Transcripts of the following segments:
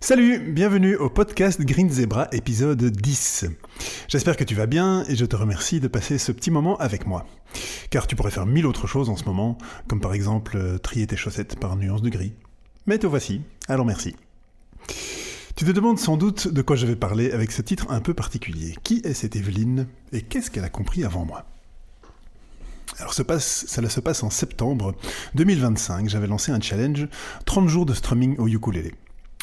Salut, bienvenue au podcast Green Zebra épisode 10. J'espère que tu vas bien et je te remercie de passer ce petit moment avec moi. Car tu pourrais faire 1000 autres choses en ce moment, comme par exemple trier tes chaussettes par nuance de gris. Mais te voici, alors merci. Tu te demandes sans doute de quoi je vais parler avec ce titre un peu particulier. Qui est cette Evelyne et qu'est-ce qu'elle a compris avant moi ? Alors cela se passe en septembre 2025, j'avais lancé un challenge 30 jours de strumming au ukulélé.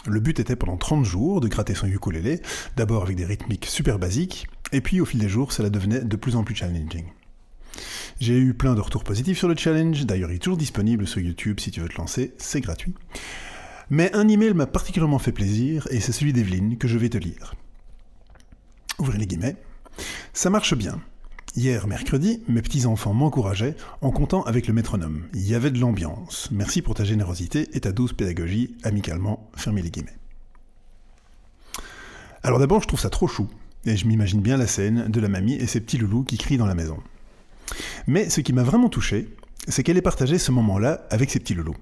Le but était pendant 30 jours de gratter son ukulélé, d'abord avec des rythmiques super basiques, et puis au fil des jours, cela devenait de plus en plus challenging. J'ai eu plein de retours positifs sur le challenge, d'ailleurs il est toujours disponible sur YouTube si tu veux te lancer, c'est gratuit. Mais un email m'a particulièrement fait plaisir, et c'est celui d'Evelyne que je vais te lire. Ouvrez les guillemets. Ça marche bien. Hier, mercredi, mes petits-enfants m'encourageaient en comptant avec le métronome. Il y avait de l'ambiance. Merci pour ta générosité et ta douce pédagogie, amicalement, fermez les guillemets. Alors d'abord, je trouve ça trop chou, et je m'imagine bien la scène de la mamie et ses petits loulous qui crient dans la maison. Mais ce qui m'a vraiment touché, c'est qu'elle ait partagé ce moment-là avec ses petits loulous.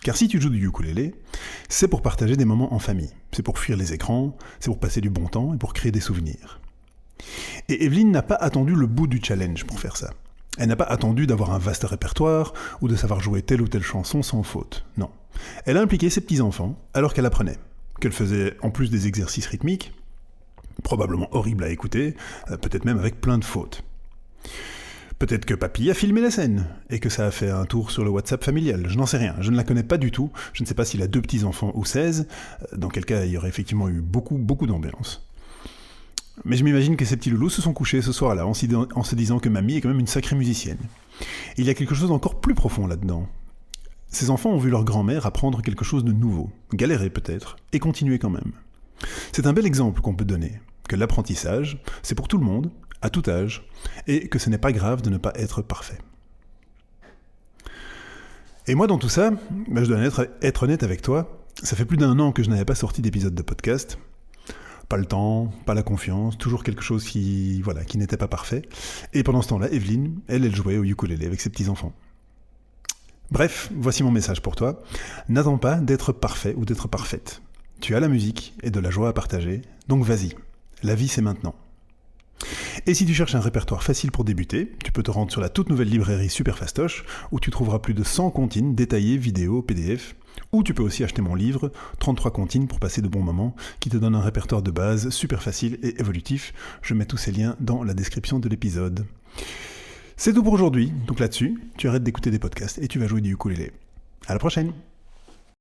Car si tu joues du ukulélé, c'est pour partager des moments en famille. C'est pour fuir les écrans, c'est pour passer du bon temps et pour créer des souvenirs. Et Evelyne n'a pas attendu le bout du challenge pour faire ça. Elle n'a pas attendu d'avoir un vaste répertoire ou de savoir jouer telle ou telle chanson sans faute. Non. Elle a impliqué ses petits-enfants alors qu'elle apprenait. Qu'elle faisait en plus des exercices rythmiques, probablement horribles à écouter, peut-être même avec plein de fautes. Peut-être que papy a filmé la scène et que ça a fait un tour sur le WhatsApp familial. Je n'en sais rien, je ne la connais pas du tout. Je ne sais pas s'il a 2 petits-enfants ou 16. Dans quel cas, il y aurait effectivement eu beaucoup d'ambiance. Mais je m'imagine que ces petits loulous se sont couchés ce soir-là en se disant que mamie est quand même une sacrée musicienne. Et il y a quelque chose d'encore plus profond là-dedans. Ces enfants ont vu leur grand-mère apprendre quelque chose de nouveau, galérer peut-être, et continuer quand même. C'est un bel exemple qu'on peut donner, que l'apprentissage, c'est pour tout le monde, à tout âge, et que ce n'est pas grave de ne pas être parfait. Et moi dans tout ça, je dois être honnête avec toi, ça fait plus d'1 an que je n'avais pas sorti d'épisode de podcast. Pas le temps, pas la confiance, toujours quelque chose qui n'était pas parfait. Et pendant ce temps-là, Evelyne, elle jouait au ukulélé avec ses petits-enfants. Bref, voici mon message pour toi. N'attends pas d'être parfait ou d'être parfaite. Tu as la musique et de la joie à partager, donc vas-y. La vie, c'est maintenant. Et si tu cherches un répertoire facile pour débuter, tu peux te rendre sur la toute nouvelle librairie Super Fastoche, où tu trouveras plus de 100 comptines détaillées, vidéos, PDF, ou tu peux aussi acheter mon livre, 33 comptines pour passer de bons moments, qui te donne un répertoire de base super facile et évolutif. Je mets tous ces liens dans la description de l'épisode. C'est tout pour aujourd'hui, donc là-dessus, tu arrêtes d'écouter des podcasts et tu vas jouer du ukulélé. À la prochaine!